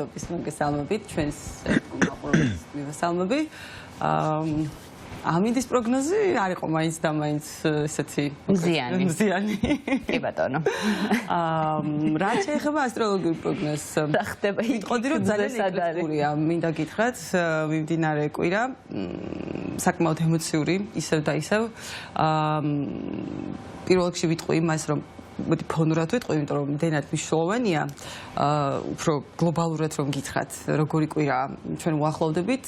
მადლობის მოგესალმებით ჩვენს მაყურებელს მივესალმები. ამინდის პროგნოზი არ იყო მაინც და მაინც ესეთი მზიანი. კი ბატონო. რა შეეხება ასტროლოგიურ პროგნოზს? რა ხდება? ვიტყოდი რომ ძალიან ეკლექტურია. მინდა გითხრათ, მიმდინარე კვირა საკმაოდ ემოციური, ისევ და ისევ. პირველ რიგში ვიტყვი იმას, რომ მოდი ფონურად ვიტყვი, იმიტომ რომ მდენად მნიშვნელოვანია, უფრო გლობალურად რომ გითხრათ, როგორი კვირა ჩვენ უახლოვდებით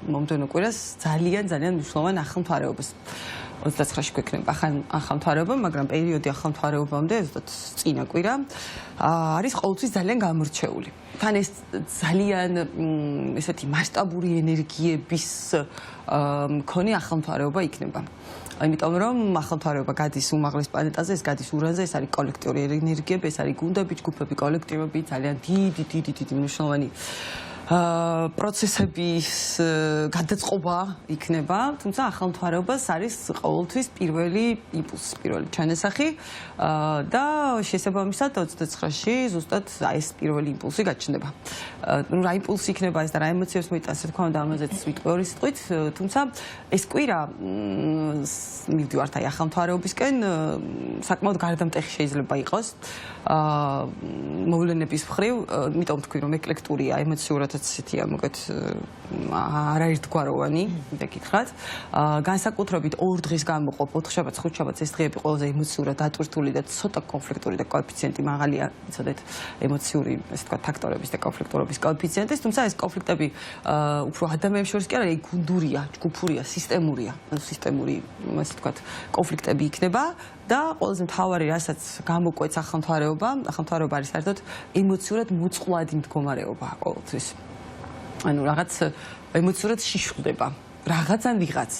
მომდევნო კვირას ძალიან მნიშვნელოვან ახალმთვარეობას. 29-ში გვექნება ახალმთვარეობა, მაგრამ პერიოდი ახალმთვარეობამდე, ზუსტად წინა კვირა, არის ყოველთვის ძალიან გამორჩეული. თან ეს ძალიან ესეთი მასშტაბური ენერგიების მქონე ახალმთვარეობა იქნება. იმიტომ რომ ახალმთვარეობა გადის უმაღლეს პლანეტაზე, ეს გადის ურანზე, ეს არის კოლექტიური ენერგიები, ეს არის გუნდები, ჯგუფები, კოლექტივები, ძალიან დიდი მნიშვნელოვანი პროცესების გადაწყობა იქნება, თუმცა ახალმთვარეობას არის ყოველთვის პირველი იმპულსი, პირველი ჩანასახი და შესაბამისად 29-ში ზუსტად ეს პირველი იმპულსი გაჩნდება. რა იმპულსი იქნება ეს და რა ემოციებს მოიტანს, რა თქმა უნდა, ამაზეც ვიტყვი ორი სიტყვით, თუმცა ეს კვირა მივდივართ აი ახალმთვარეობისკენ, საკმაოდ გარდამტეხი შეიძლება იყოს მოვლენების მხრივ, იმიტომ ვთქვი რომ ეკლექტურია, ემოციურადაც ისეთია მოგეთ არაერთგვაროვანი, და გითხრათ. განსაკუთრებით 2 დღის განმოყოფ, 4-შაბათს, 5-შაბათს ეს დღეები ყველაზე ემოციურად დატვირთული და ცოტა კონფლიქტური და კოეფიციენტი მაღალია, იცოდეთ, ემოციური, ესე ვთქვათ, ფაქტორების და კონფლიქტურობის კოეფიციენტის, თუმცა ეს კონფლიქტები უფრო ადამიანებს შორის კი არა, გუნდურია, ჯგუფურია, სისტემურია, სისტემური, ესე ვთქვათ, კონფლიქტები იქნება და ყველაზე მთავარი, რასაც გამოკვეთს ახალმთვარეობა არის საერთოდ ემოციურად მოწყვლადი მდგომარეობა ყოველთვის. ანუ რაღაც ემოციურად შიშვლდება რაღაცან ვიღაც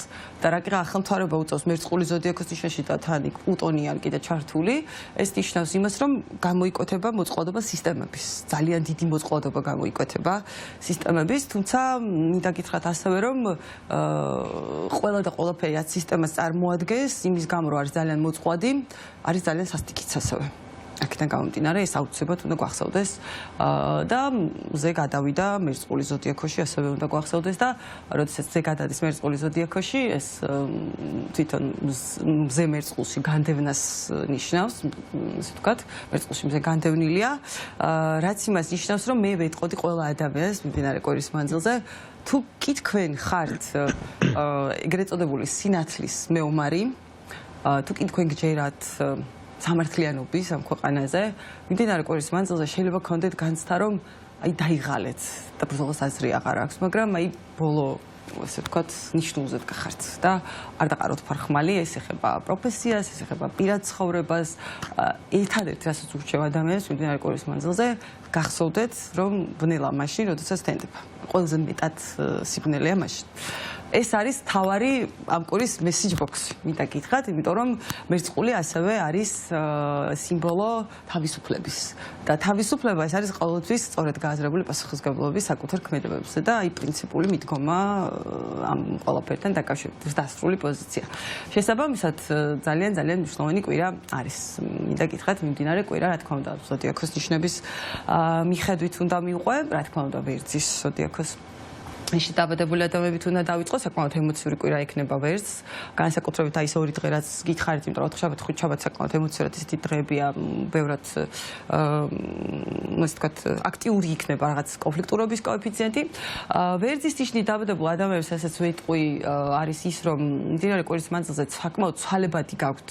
და რა კი ახალმთვარეობა უწევს მერწყული ზოდიაქოს ნიშანში და თან იქ პლუტონი არ კიდე ჩართული, ეს ნიშნავს იმას, რომ გამოიკვეთება მოწყვლადობა სისტემების, ძალიან დიდი მოწყვლადობა გამოიკვეთება სისტემების, თუმცა მინდა გითხრათ ასევე, რომ ყველა და ყველაფერი რაც სისტემას წარმოადგენს, იმის გამო რომ არის ძალიან მოწყვლადი, არის ძალიან სასტიკიც ასევე. აქედან გამომდინარე, ეს აუცილებლად უნდა გვახსოვდეს და მზე გადავიდა მერწყული ზოდიაქოში, ასევე უნდა გვახსოვდეს და როდესაც მზე გადადის მერწყული ზოდიაქოში, ეს თვითონ მზე მერწყულში განდევნას ნიშნავს, ასე ვთქვათ, მერწყულში მზე განდევნილია, რაც იმას ნიშნავს, რომ მე ვეტყოდი ყველა ადამიანს მიმდინარე კვირის მანძილზე, თუ კი თქვენ ხართ ეგრეთ წოდებული სინათლის მეომარი, თუ კი თქვენ გჯერათ სამართლიანობის ამ ქვეყანაზე, მიმდინარე კვირის მანძილზე შეიძლება გქონდეთ განცდა, რომ აი დაიღალეთ და ბრძოლას აზრი აღარ აქვს, მაგრამ აი ბოლო, ასე ვთქვათ, ნიშნულზე დგახართ და არ დაყაროთ ფარხმალი, ეს ეხება პროფესიას, ეს ეხება პირად ცხოვრებას, ერთადერთი რასაც ურჩევ ადამიანს მიმდინარე კვირის მანძილზე, გახსოვდეთ, რომ ბნელა მაშინ, როდესაც თენდება. ყველაზე მეტად სიბნელეა მაშინ. ეს არის თავარი ამ კვირის message box-ი, მინდა გითხრათ, იმიტომ რომ მერწყული ასევე არის სიმბოლო თავისუფლების და თავისუფლება ეს არის ყოველთვის სწორედ გააზრებული პასუხისმგებლობის საკუთარ ქმედებებზე და აი პრინციპული მიდგომა ამ ყველაფერთან დაკავშირებით დასრული პოზიცია. შესაბამისად ძალიან მნიშვნელოვანი კვირა არის. მინდა გითხრათ, მიმდინარე კვირა, რა თქმა უნდა, ზოდიაქოს ნიშნების მიხედვით უნდა მივყვე, რა თქმა უნდა, ვერძის ზოდიაქოს ისე დაბადებული ადამიანებით უნდა დავიწყო, საკმაოდ ემოციური კვირა იქნება ვერც. განსაკუთრებით აი ეს 2 დღე რაც გითხარით, იმიტომ რომ 4-შაბათ, 5-შაბათ საკმაოდ ემოციურად ისეთი დღეებია, ბევრად ასე ვთქვათ, აქტიური იქნება რაღაც კონფლიქტურობის კოეფიციენტი. ვერძის ნიშნით დაბადებულ ადამიანებს ასაც ვიტყვი, არის ის, რომ მიმდინარე კვირის მანძილზე საკმაოდ ცვალებადი გაქვთ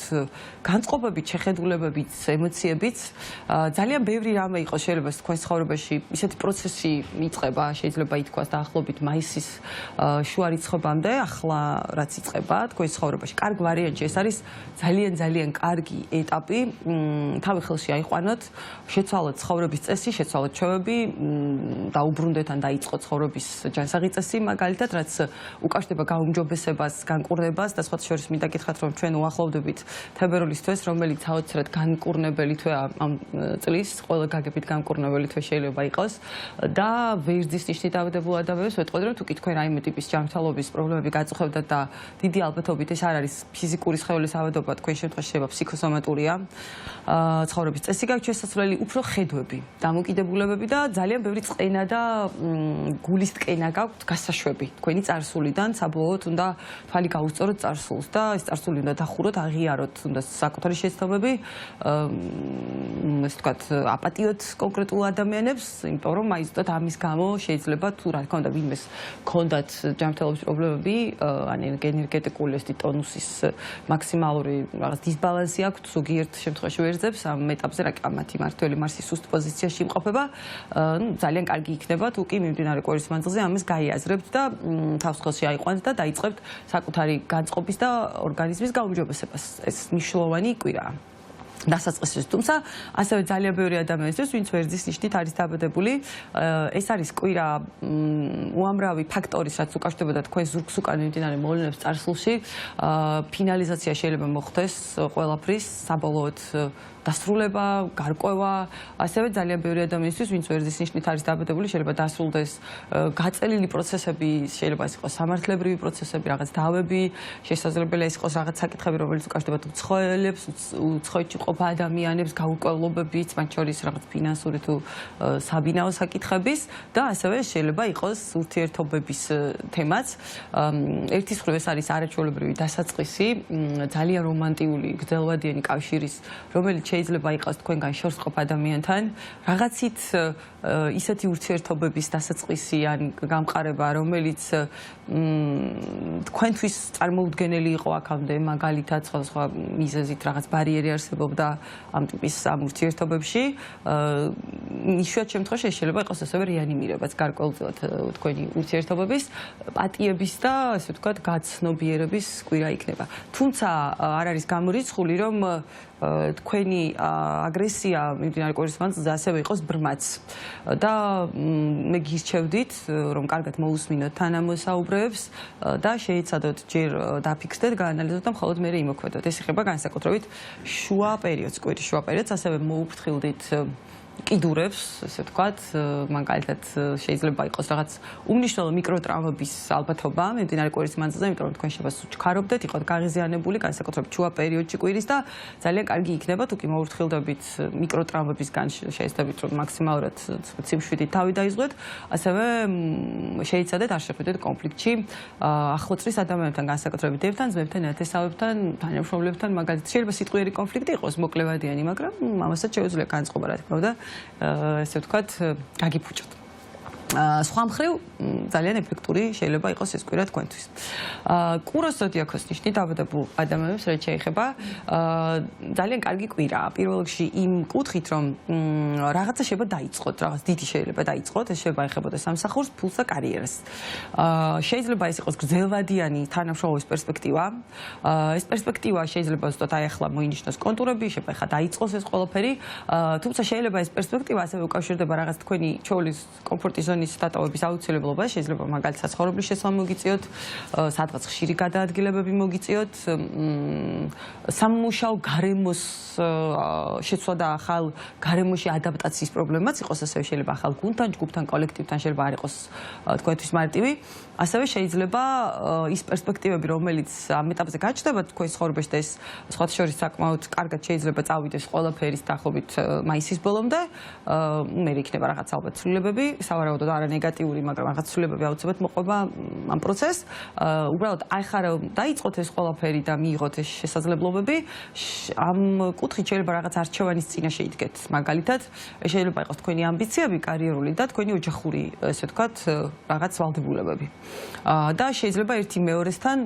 განწყობებით, შეხედულებებით, ემოციებით. ძალიან ბევრი რამე იყო შეიძლება თქვენ ცხოვრებაში, ისეთი პროცესი იწყება, შეიძლება ითქვას დაახლოებით მაისის შუა რიცხვებამდე, ახლა რაც იწყება თქვენ ცხოვრებაში, კარგ ვარიანტში ეს არის ძალიან კარგი ეტაპი, თავი ხელში აიყვანოთ, შეცვალოთ ცხოვრების წესი, შეცვალოთ ჩვევები, დაუბრუნდეთ ან დაიწყოთ ცხოვრების ჯანსაღი წესი, მაგალითად, რაც უკავშირდება გაუმჯობესებას, განკურნებას და სხვათა შორის მინდა გითხრათ, რომ ჩვენ უახლოვდებით თებერვლის თვეს, რომელიც აუცილებლად განკურნებელი თვე ამ წლის, ყველა გაგებით განკურნებელი თვე შეიძლება იყოს და ვერძის ნიშნით დაბადებულ ადამიანებს ვეტყოდი, ვიტყოდი, რომ თუკი თქვენ რაიმე ტიპის ჯანმრთელობის პრობლემები გაწუხებდათ და დიდი ალბათობით ეს არ არის ფიზიკური სხეულის ავადობა, თქვენ შემთხვევაში შეიძლება ფსიქოსომატურია, ცხოვრების წესი გაქვთ შესაძლებელი, უფრო ხედვები, დამოკიდებულებები და ძალიან ბევრი წყენა და გულის ტკენა გაქვთ გასაშვები. თქვენი წარსულიდან საბოლოოდ უნდა თვალი გაუსწოროთ წარსულს და ეს წარსული უნდა დახუროთ, აღიაროთ, უნდა საკუთარი შეცდომები, ესე ვთქვათ, აპატიოთ კონკრეტულ ადამიანებს, იმიტომ რომ აი ზუსტად ამის გამო შეიძლება თუ რა თქმა უნდა ვინმეს ჰქონდათ ჯანმრთელობის პრობლემები, ან ენერგეტიკული ესეთი ტონუსის მაქსიმალური რაღაც დისბალანსი აქვს, ზოგიერთ შემთხვევაში ვერძებს ამ ეტაპზე რა მათი მართველი მარსის სუსტ პოზიციაში იმყოფება, ძალიან კარგი იქნება თუ კი მიმდინარე კვირის მანძილზე ამას გაიაზრებთ და თავს ხელში აიყვანთ და დაიწყებთ საკუთარი განწყობის და ორგანიზმის გაუმჯობესებას. ეს მნიშვნელოვანი კვირაა. დასაწყისის, თუმცა ასევე ძალიან ბევრი ადამიანისთვის, ვინც ვერძის ნიშნით არის დაბადებული, ეს არის კვირა უამრავი ფაქტორის, რაც უკავშირდებოდა თქვენ ზურგს უკან მიმდინარე მოვლენებს წარსულში, ფინალიზაცია შეიძლება მოხდეს ყველაფრის, საბოლოოდ დასრულება, გარკვევა, ასევე ძალიან ბევრი ადამიანისთვის, ვინც ვერძის ნიშნით არის დაბადებული, შეიძლება დასრულდეს გაწელილი პროცესები, შეიძლება ეს იყოს სამართლებრივი პროცესები, რაღაც დავები, შესაძლებელია ეს იყოს რაღაც საკითხები, რომელიც უკავშირდებათ უცხოელებს, უცხოეთში მყოფ ადამიანებს, გაურკვევლობებით, მათ შორის რაღაც ფინანსური თუ საბინაო საკითხების და ასევე შეიძლება იყოს ურთიერთობების თემაც. ერთის მხრივ ეს არის არაჩვეულებრივი დასაწყისი, ძალიან რომანტიული, გრძელვადიანი კავშირის, რომელიც შეიძლება იყოს თქვენგან შორსყოფ ადამიანთან, რაღაცით ისეთი ურთიერთობების დასაწყისი ან გამყარება, რომელიც თქვენთვის წარმოუდგენელი იყო აქამდე, მაგალითად სხვადასხვა მიზეზით რაღაც ბარიერი არსებობდა ამ ტიპის ამ ურთიერთობებში. იშვიათ შემთხვევაში შეიძლება იყოს ასევე რეანიმირებაც გარკვეულწილად თქვენი ურთიერთობების პატიების და ასე ვთქვათ გაცნობიერების კვირა იქნება. თუმცა არ არის გამორიცხული, რომ თქვენი აგრესია მიმდინარე კვირის მანძილზე ასევე იყოს ბრმაც და მე გირჩევდით, რომ კარგად მოусმინოთ თანამოსაუბრეებს და შეიცადოთ ჯერ დაფიქსდეთ, გაანალიზოთ და მხოლოდ მერე იმოქმედოთ. ეს ეხება განსაკუთრებით შუა პერიოდს, კვირის შუა პერიოდს, ასევე მოუფრთხილდით კიდურებს, ესე ვთქვათ, მაგალითად შეიძლება იყოს რაღაც უმნიშვნელო მიკროტრავმების ალბათობა მიმდინარე კვირის მანძილზე, იმიტომ რომ თქვენ შეიძლება ჩქარობდეთ, იყოთ გაღიზიანებული, განსაკუთრებით შუა პერიოდში კვირის და ძალიან კარგი იქნება თუ კი მოუფრთხილდებით მიკროტრავმებისგან შეეცდებით რომ მაქსიმალურად სიმშვიდით თავი დაიზღვეთ, ასევე შეიცადეთ არ შეხვიდეთ კონფლიქტში ახლოწრის ადამიანებთან, განსაკუთრებით დებთან, ძმებთან, ნათესავებთან, თანამშრომლებთან, მაგალითად შეიძლება სიტყვიერი კონფლიქტი იყოს, მოკლევადიანი, მაგრამ ამასაც შეუძლია განწყობა, რა თქმა უნდა. ესე ვთქვათ, გაგიფუჭოთ. სხვა მხრივ ძალიან ეფექტური შეიძლება იყოს ეს კვირა თქვენთვის. კუროს ზოდიაქოს ნიშნით დაბადებულ ადამიანებს რაც შეეხება, ძალიან კარგი კვირაა. პირველ რიგში იმ კუთხით, რომ რაღაცა შეიძლება დაიწყოთ, რაღაც დიდი შეიძლება დაიწყოთ, ეს შეიძლება ეხებოდეს სამსახურს, ფულს და კარიერას. შეიძლება ეს იყოს გრძელვადიანი თანამშრომლობის პერსპექტივა. ეს პერსპექტივა შეიძლება ზუსტად აი ახლა მოინიშნოს კონტურები, შეიძლება ახლა დაიწყოს ეს ყველაფერი, თუმცა შეიძლება ეს პერსპექტივა ასევე უკავშირდება რაღაც თქვენი ჩვეულის კომფორტის ზონის დატოვების აუცილებლობას, შეიძლება მაგალითად საცხოვრებლის შესვლა მოგიწიოთ, სადღაც ხშირი გადაადგილებები მოგიწიოთ, სამუშაო გარემოს შეცვლა და ახალ გარემოში ადაპტაციის პრობლემაც იყოს, ასევე შეიძლება ახალ გუნდთან, ჯგუფთან, კოლექტივთან შეიძლება არ იყოს თქვენთვის მარტივი. ასევე შეიძლება ის პერსპექტივები, რომელიც ამ ეტაპზე გაჩნდება თქვენს ცხოვრებაში და ეს სხვათა შორის საკმაოდ კარგად შეიძლება წავიდეს ყველაფერის დაახლოებით მაისის ბოლომდე, მე იქნება რაღაც ალბათ ცვლილებები, სავარაუდოდ არა ნეგატიური, მაგრამ რაღაც ცვლილებები აუცილებლად მოყვება ამ პროცესს. უბრალოდ ახლა რომ დაიწყოთ ეს ყველაფერი და მიიღოთ ეს შესაძლებლობები, ამ კუთხით შეიძლება რაღაც არჩევანის წინაშე იდგეთ. მაგალითად, შეიძლება იყოს თქვენი ამბიციები კარიერული და თქვენი ოჯახური, ესე ვთქვათ, რაღაც ვალდებულებები. და შეიძლება ერთი მეორესთან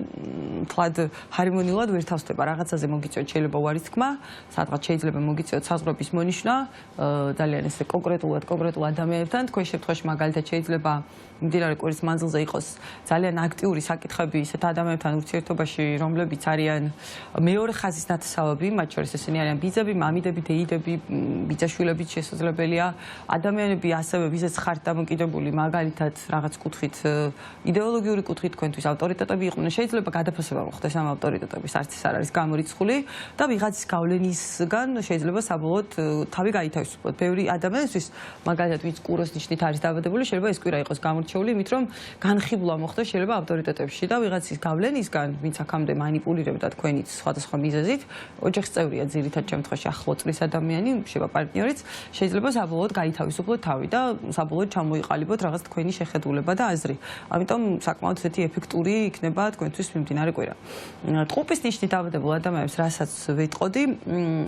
თლად ჰარმონიულად ვერ თავსდება. რაღაცაზე მოგიწიოთ შეიძლება უარის თქმა, სადღაც შეიძლება მოგიწიოთ საზღვრების მონიშნა, ძალიან ესე კონკრეტულ ადამიანებთან, თქვენ შემთხვევაში მაგალითად შეიძლება მიმდინარე კვირის მანძილზე იყოს ძალიან აქტიური საკითხები ისეთ ადამიანებთან ურთიერთობაში, რომლებიც არიან მეორე ხაზის ნათესავები, მათ შორის ესენი არიან ბიძები, მამიდები, დეიდები, ბიძაშვილებიც შესაძლებელია, ადამიანები ასევე ვიზეც ხართ დამოკიდებული, მაგალითად რაღაც კუთხით იდეოლოგიური კუთხით თქვენთვის ავტორიტეტები იყვნენ, შეიძლება გადაფასება მოხდეს ამ ავტორიტეტების, არც ის არ არის გამორიცხული და ვიღაცის გავლენისგან შეიძლება საბოლოოდ თავი გაითავისუფლოთ. ბევრი ადამიანისთვის, მაგალითად ვინც კუროს ნიშნით არის დაბადებული, გამორჩეული, შეიძლება ეს კვირა იყოს გამორჩეული, იმით რომ განხილვა მოხდეს შეიძლება ავტორიტეტებში და ვიღაცის გავლენისგან, ვინც აქამდე манипуლირებდა თქვენით სხვადასხვა მიზეზით, ოჯახის წევრია ძირითად შემთხვევაში ახლო წრის ადამიანი, შეიძლება პარტნიორიც, შეიძლება საბოლოოდ გაითავისუფლოთ თავი და საბოლოოდ ჩამოიყალიბოთ რაღაც თქვენი შეხედულება და აზრი. ამიტომ საკმაოდ ესეთი ეფექტური იქნება თქვენთვის მიმდინარე კვირა. ტყუპის ნიშნით დავადებულ ადამიანებს, რასაც ვიტყოდი,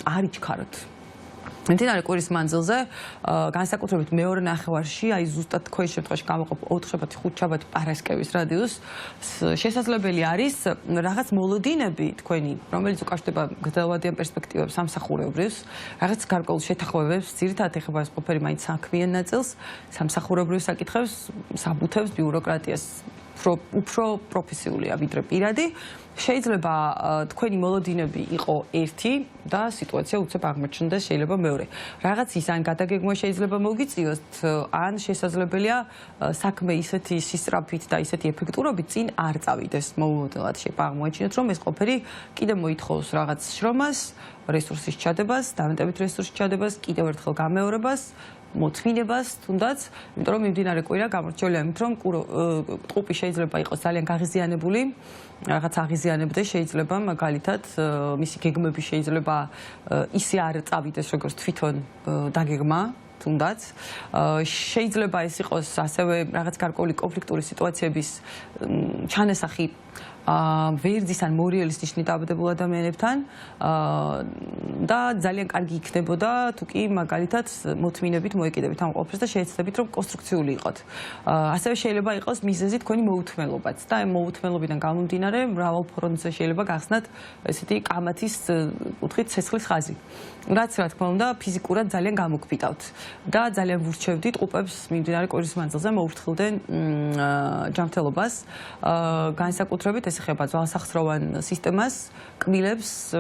არ იჩქაროთ. მიმდინარე კვირის მანძილზე განსაკუთრებით მეორე ნახევარში, აი ზუსტად თქვენ შემთხვევაში გამოყოფ 4-5 შაბათი პარასკევის რადიუსს შესაძლებელი არის რაღაც მოლოდინები თქვენი, რომელიც უკავშირდება გრძელვადიან პერსპექტივებს სამსახურეობრივს, რაღაც გარკვეულ შეთანხმებებს, ძირითადად ეხება ეს ყოფილი მაინც საქმიან ნაწილს, სამსახურებრივ საკითხებს, საბუთებს, ბიუროკრატიას უფრო პროფესიულია ვიდრე პირადი. შეიძლება თქვენი მოლოდინები იყო ერთი და სიტუაცია უცებ აღმოჩნდეს შეიძლება მეორე. რაღაც ის ან გადაგეგმა შეიძლება მოგიწიოთ, ან შესაძლებელია საქმე ისეთი სისწრაფით და ისეთი ეფექტურობით წინ არ წავიდეს. მოულოდნელად შეიძლება აღმოაჩინოთ, რომ ეს ყოფილი კიდევ მოითხოვს რაღაც შრომას, რესურსის ჩადებას, დამატებით რესურსის ჩადებას, კიდევ ერთხელ გამეორებას, მოთმინებას თუნდაც, იმიტომ რომ მიმდინარე კვირა გამორჩეულია იმით, რომ ტყუპი შეიძლება იყოს ძალიან გაღიზიანებული, რაღაც აღიზიანებდეს, შეიძლება მაგალითად მისი გეგმები შეიძლება ისე არ წავიდეს, როგორც თვითონ დაგეგმა. თუნდაც შეიძლება ეს იყოს ასევე რაღაც გარკვეული კონფლიქტური სიტუაციების ჩანასახი ვერძის ან მორიელის ნიშნით დაბადებულ ადამიანებთან და ძალიან კარგი იქნებოდა თუ კი მაგალითად მოთმინებით მოეკიდებით ამ ყოფილს და შეეცდებით რომ კონსტრუქციული იყოთ. ასევე შეიძლება იყოს მიზეზი თქვენი მოუთმელობაც და ამ მოუთმელობიდან გამომდინარე მრავალ ფრონტზე შეიძლება გახსნათ ესეთი კამათის კუთხით ცეცხლის ხაზი. რაც რა თქმა უნდა ფიზიკურად ძალიან გამოგვიტავთ და ძალიან ვურჩევდით ტყუპებს მიმდინარე კვირის მანძილზე მოუფრთხილდნენ ჯანმრთელობას განსაკუთრებით ეს ეხება ძვალსახსროვან სისტემას, კბილებს,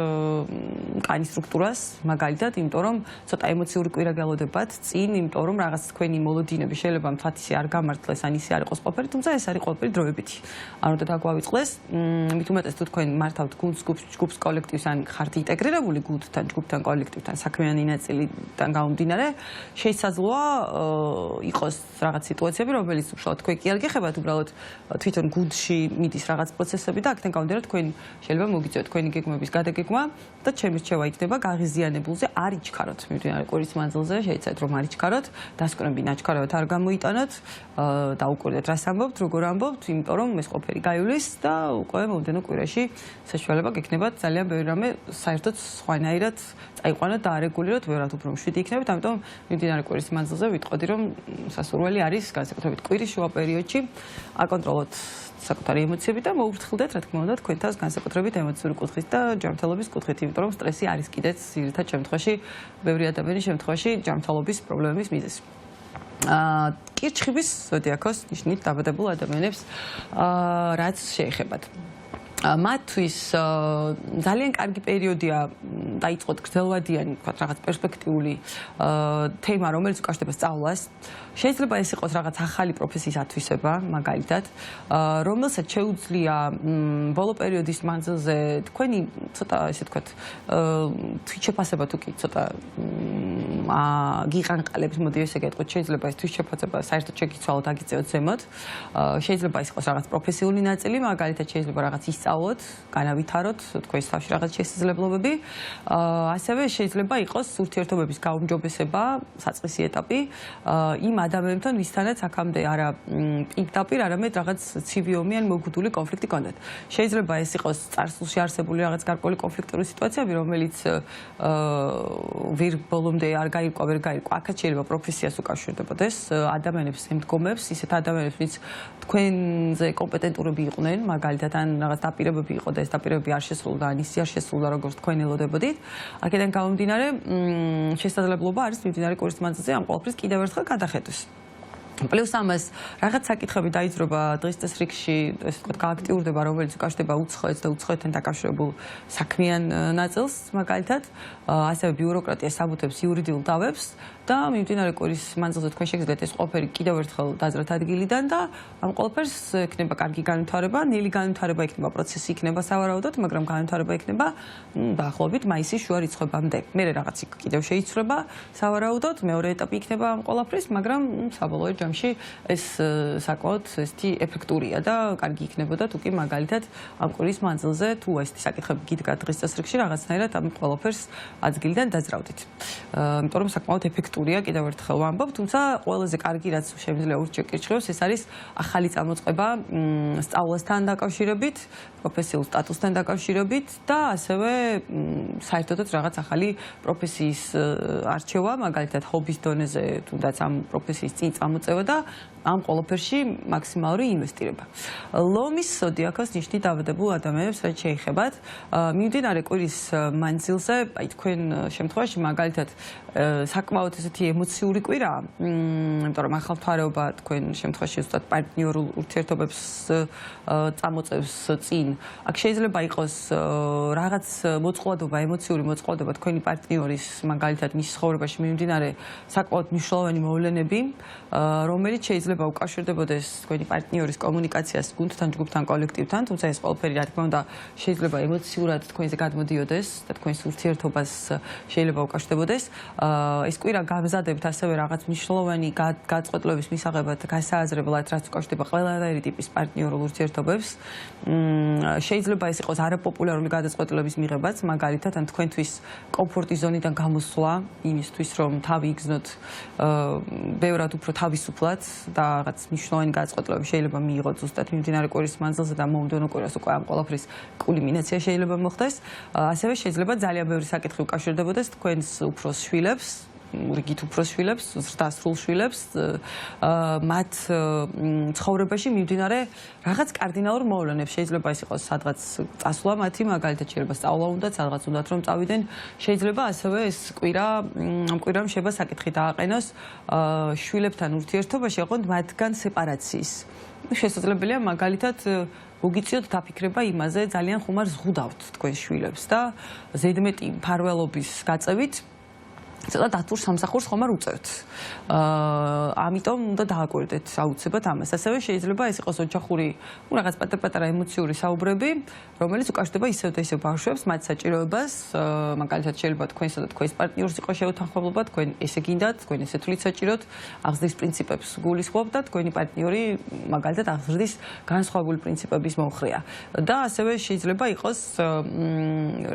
კანის სტრუქტურას, მაგალითად, იმიტომ რომ ცოტა ემოციური კვირა გელოდებათ წინ, იმიტომ რომ რაღაც თქვენი მოლოდინები შეიძლება მთვათ ისე არ გამართლეს, ან ისე არ იყოს ყოფილი, თუმცა ეს არის ყოფილი დროებითი. არ უნდა დაგვავიწყდეს, მით უმეტეს თუ თქვენ მართავთ გუნდს, ჯგუფს, კოლექტივს, ან ხართ ინტეგრირებული გუნდთან, ჯგუფთან, კოლექტივთან, საქმიანი ნაწილიდან გამომდინარე, შესაძლოა იყოს რაღაც სიტუაციები, რომელიც უშუალოდ თქვენ კი არ გეხებათ, უბრალოდ თვითონ გუნდში მიდის რაღაც პროცესები და აქედან გამომდინარე თქვენ შეიძლება მოგიწევთ თქვენი გეგმების გადაგეგმა და ჩემი რჩევა იქნება გაღიზიანებულზე არ იჩქაროთ. მიმდინარე კვირის მანძილზე შეიცავთ რომ არ იჩქაროთ, დასკვნები ნაჩქარავად არ გამოიტანოთ და უკვირდეთ რას ამბობთ, როგორ ამბობთ, იმიტომ რომ ეს ყოფილი გაივლის და უკვე მომდენო კვირაში საშუალება გექნებათ ძალიან ბევრი რამე საერთოდ სხვანაირად წაიყვანოთ და არეგულიროთ, ბევრად უფრო მშვიდი იქნებით, ამიტომ მიმდინარე კვირის მანძილზე ვიტყოდი რომ სასურველი არის განსაკუთრებით კვირის შუა პერიოდში აკონტროლოთ საკუთარი ემოციები და მოუფრთხილდეთ, რა თქმა უნდა, თქვენ თავს განსაკუთრებით ემოციური კუთხით და ჯანმრთელობის კუთხით, იმიტომ რომ სტრესი არის კიდეც ძირითად შემთხვევაში, ბევრი ადამიანის შემთხვევაში ჯანმრთელობის პრობლემების მიზეზი. კირჩხიბის ზოდიაქოს ნიშნით დაბადებულ ადამიანებს რაც შეეხებათ. მათთვის ძალიან კარგი პერიოდია დაიწყოთ გრძელვადიანი, ვთქვათ, რაღაც პერსპექტიული თემა, რომელიც უკავშირდება სწავლას. შეიძლება ეს იყოს რაღაც ახალი პროფესიის ათვისება, მაგალითად, რომელსაც შეუძლია ბოლო პერიოდის მანძილზე თქვენი ცოტა, ესე ვთქვათ, თვითშეფასება თუ კი ცოტა გიყანყალებს, მოდი ესე გეტყვით, შეიძლება ეს თვითშეფასება საერთოდ შეგიცვალოთ, აგიწევთ ზემოთ. შეიძლება ის იყოს რაღაც პროფესიული ნაწილი, მაგალითად შეიძლება რაღაც ისწავლოთ, განავითაროთ თქვენს თავში რაღაც შესაძლებლობები. ასევე შეიძლება იყოს ურთიერთობების გაუმჯობესება, საწყისი ეტაპი იმ ადამიანებთან, ვისთანაც აქამდე არა პირდაპირ, არამედ რაღაც ცივი ომი ან მოგდული კონფლიქტი კონდეთ. შეიძლება ეს იყოს წარსულში არსებული რაღაც გარკვეული კონფლიქტური სიტუაციები, რომელიც ვერ ბოლომდე არ გაირკვა, ვერ გაირკვა. აქაც შეიძლება პროფესიას უკავშირდებოდეს ადამიანებს ემდგომებს, ისეთ ადამიანებს, ვინც თქვენზე კომპეტენტურები იყვნენ, მაგალითად ან რაღაც დაპირებები იყო და ეს დაპირებები არ შესრულდა, ან ისე არ შესრულდა, როგორც თქვენ ელოდებოდით. აქედან გამომდინარე, შესაძლებლობა არის მიმდინარე კვირის მანძილზე ამ ყველაფრის კიდევ ერთხელ გადახედვის. პლუს ამას რაღაც საკითხები დაიძრობა დღის წესრიგში, ესე ვთქვათ, გააქტიურდება, რომელიც უკავშირდება უცხოეთს და უცხოეთთან დაკავშირებულ საქმიან ნაწილს, მაგალითად, ასევე ბიუროკრატიას, საბუთებს, იურიდიულ დავებს და მიმდინარე კვირის მანძილზე თქვენ შეგიძლიათ ეს ყველაფერი კიდევ ერთხელ დაძრათ ადგილიდან და ამ ყველაფერს ექნება კარგი განვითარება, ნელი განვითარება იქნება, პროცესი იქნება სავარაუდოდ, მაგრამ განვითარება იქნება დაახლოებით მაისის შუა რიცხვებამდე. მერე რაღაც იქ კიდევ შეიცვლება სავარაუდოდ, მეორე ეტაპი იქნება ამ ყველაფრის, მაგრამ საბოლოოდ ჯამში ეს საკმაოდ ესეთი ეფექტურია და კარგი იქნებოდა თუ კი მაგალითად ამ კვირის მანძილზე თუ ესეთი საკითხები გიდგა დღის წესრიგში რაღაცნაირად ამ ყველაფერს ადგილიდან დაძრავდით. იმიტომ რომ საკმაოდ ეფექტურია კიდევ ერთხელ ვამბობ, თუმცა ყველაზე კარგი რაც შემიძლია ურჩეკირჩხებს ეს არის ახალი წამოწყება სწავლასთან დაკავშირებით, პროფესიულ სტატუსთან დაკავშირებით და ასევე საერთოდაც რაღაც ახალი პროფესიის არჩევა, მაგალითად ჰობის დონეზე თუნდაც ამ პროფესიის წინ წამოწევა და ამ ყველაფერში მაქსიმალური ინვესტირება. ლომის ზოდიაქოს ნიშნით დავადებულ ადამიანებს რაც შეეხებათ, მიმდინარე კვირის მანძილზე, აი თქვენ შემთხვევაში მაგალითად საკმაოდ ესეთი ემოციური კვირაა, იმიტომ რომ ახალთვარეობა თქვენ შემთხვევაში ზუსტად პარტნიორულ ურთიერთობებს წამოწევს წინ. აქ შეიძლება იყოს რაღაც მოწყვლადობა, ემოციური მოწყვლადობა თქვენი პარტნიორის მაგალითად მის ცხოვრებაში მიმდინარე საკმაოდ მნიშვნელოვანი მოვლენები, რომელიც შეიძლება უკავშირდებოდეს თქვენი პარტნიორის კომუნიკაციას გუნდთან, ჯგუფთან, კოლექტივთან, თუმცა ეს ყველაფერი რა თქმა უნდა შეიძლება ემოციურად თქვენზე გადმოდიოდეს და თქვენს ურთიერთობას შეიძლება უკავშირდებოდეს. ეს კვირა გამზადებთ ასევე რაღაც მნიშვნელოვანი გაწყვეტილების მისაღებად გასააზრებლად, რაც უკავშირდება ყველანაირი ტიპის პარტნიორულ ურთიერთობებს. შეიძლება ეს იყოს არაპოპულარული გადაწყვეტილების მიღებაც, მაგალითად, ან თქვენთვის კომფორტის ზონიდან გამოსვლა იმისთვის, რომ თავი იგზნოთ ბევრად უფრო თავისუფლად და რაღაც მნიშვნელოვანი გადაწყვეტილება შეიძლება მიიღოთ ზუსტად მიმდინარე კვირის მანძილზე და მომდევნო კვირას უკვე ამ ყველაფრის კულმინაცია შეიძლება მოხდეს. ასევე შეიძლება ძალიან ბევრი საკითხი უკავშირდებოდეს თქვენს უფროს შვილებს, რიგით უფროს შვილებს, ზრდასრულ შვილებს, მათ ცხოვრებაში მიმდინარე რაღაც კარდინალურ მოვლენებს. შეიძლება ეს იყოს სადღაც წასვლა მათი, მაგალითად შეიძლება სწავლა უნდათ, სადღაც უნდათ რომ წავიდნენ. შეიძლება ასევე ეს კვირა, ამ კვირამ შეიძლება საკითხი დააყენოს შვილებთან ურთიერთობაში, ოღონდ მათგან სეპარაციის. შესაძლებელია მაგალითად მოგიწიოთ დაფიქრება იმაზე, ძალიან ხუმარ ზღუდავთ თქვენ შვილებს და ზედმეტი მფარველობის გაწევით ცოტა დათურ სამსახურს ხომ არ უწევთ. ამიტომ უნდა დააკვირდეთ აუცილებლად ამას. ასევე შეიძლება ეს იყოს ოჯახური, რაღაც პატარ-პატარა ემოციური საუბრები, რომელიც უკავშირდება ისევ და ისევ ბავშვებს, მათ საჭიროებას, მაგალითად შეიძლება თქვენსა და თქვენს პარტნიორს იყოს შეუთანხმოებლობა, თქვენ ესე გინდათ, თქვენ ესე თვლით საჭიროთ, აღზრდის პრინციპებს გულისხმობთ და თქვენი პარტნიორი მაგალითად აღზრდის განსხვავებული პრინციპების მომხრეა. და ასევე შეიძლება იყოს